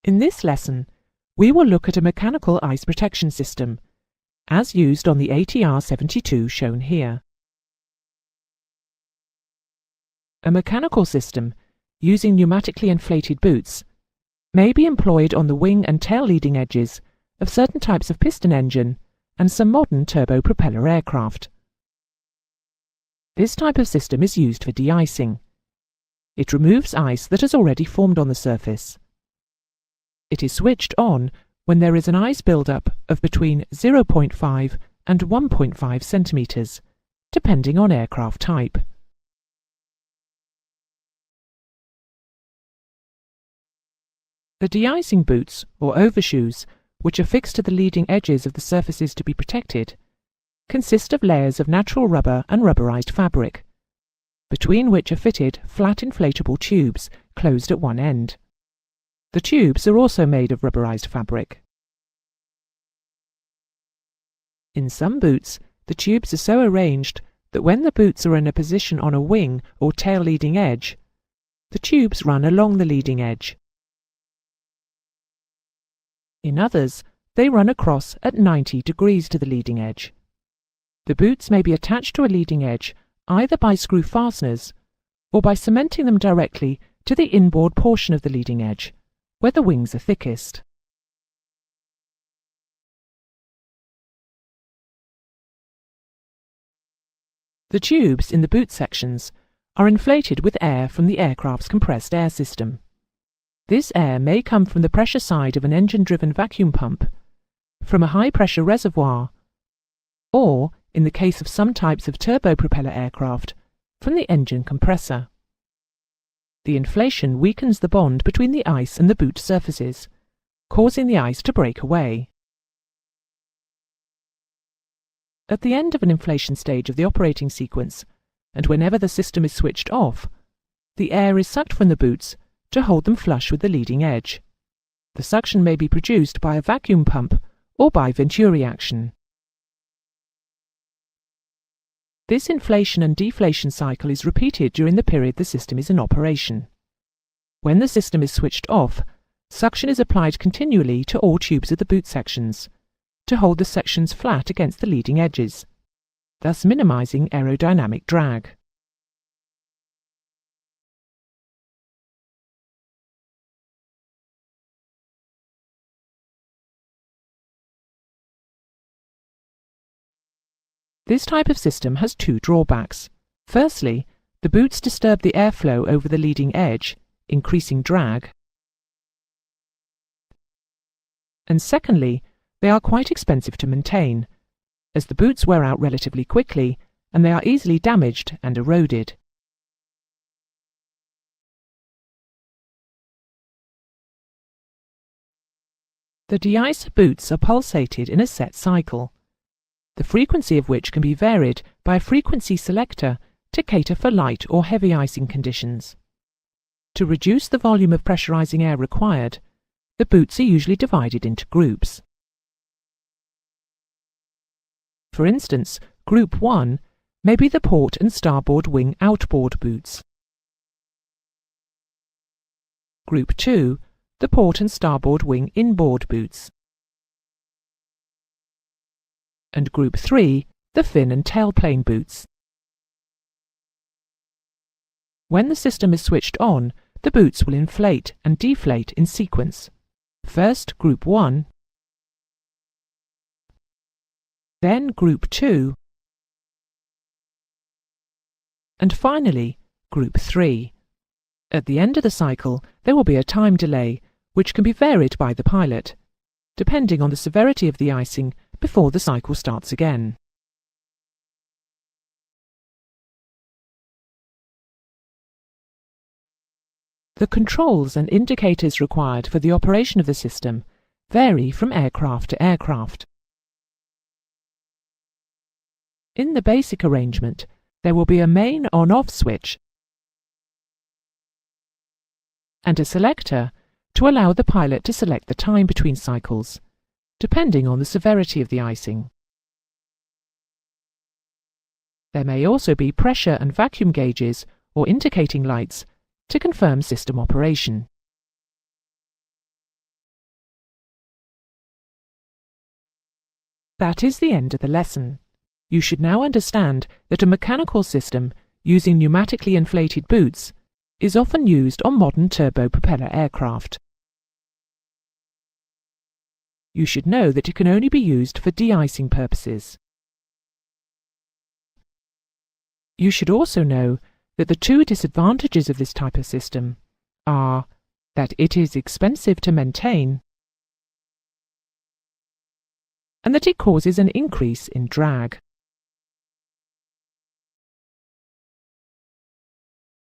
In this lesson, we will look at a mechanical ice protection system, as used on the ATR-72 shown here. A mechanical system, using pneumatically inflated boots, may be employed on the wing and tail leading edges of certain types of piston engine and some modern turbopropeller aircraft. This type of system is used for de-icing. It removes ice that has already formed on the surface. It is switched on when there is an ice buildup of between 0.5 and 1.5 centimeters, depending on aircraft type. The de-icing boots, or overshoes, which are fixed to the leading edges of the surfaces to be protected, consist of layers of natural rubber and rubberized fabric, between which are fitted flat inflatable tubes closed at one end. The tubes are also made of rubberized fabric. In some boots, the tubes are so arranged that when the boots are in a position on a wing or tail leading edge, the tubes run along the leading edge. In others, they run across at 90 degrees to the leading edge. The boots may be attached to a leading edge either by screw fasteners or by cementing them directly to the inboard portion of the leading edge, where the wings are thickest. The tubes in the boot sections are inflated with air from the aircraft's compressed air system. This air may come from the pressure side of an engine-driven vacuum pump, from a high-pressure reservoir, or, in the case of some types of turbopropeller aircraft, from the engine compressor. The inflation weakens the bond between the ice and the boot surfaces, causing the ice to break away. At the end of an inflation stage of the operating sequence, and whenever the system is switched off, the air is sucked from the boots to hold them flush with the leading edge. The suction may be produced by a vacuum pump or by Venturi action. This inflation and deflation cycle is repeated during the period the system is in operation. When the system is switched off, suction is applied continually to all tubes of the boot sections to hold the sections flat against the leading edges, thus minimizing aerodynamic drag. This type of system has two drawbacks. Firstly, the boots disturb the airflow over the leading edge, increasing drag. And secondly, they are quite expensive to maintain, as the boots wear out relatively quickly and they are easily damaged and eroded. The de-icer boots are pulsated in a set cycle, the frequency of which can be varied by a frequency selector to cater for light or heavy icing conditions. To reduce the volume of pressurizing air required, the boots are usually divided into groups. For instance, Group 1 may be the port and starboard wing outboard boots. Group 2, the port and starboard wing inboard boots. And Group 3, the fin and tailplane boots. When the system is switched on, the boots will inflate and deflate in sequence. First Group 1, then Group 2, and finally Group 3. At the end of the cycle, there will be a time delay, which can be varied by the pilot, depending on the severity of the icing before the cycle starts again. The controls and indicators required for the operation of the system vary from aircraft to aircraft. In the basic arrangement, there will be a main on-off switch and a selector to allow the pilot to select the time between cycles, depending on the severity of the icing. There may also be pressure and vacuum gauges or indicating lights to confirm system operation. That is the end of the lesson. You should now understand that a mechanical system using pneumatically inflated boots is often used on modern turbopropeller aircraft. You should know that it can only be used for de-icing purposes. You should also know that the two disadvantages of this type of system are that it is expensive to maintain and that it causes an increase in drag.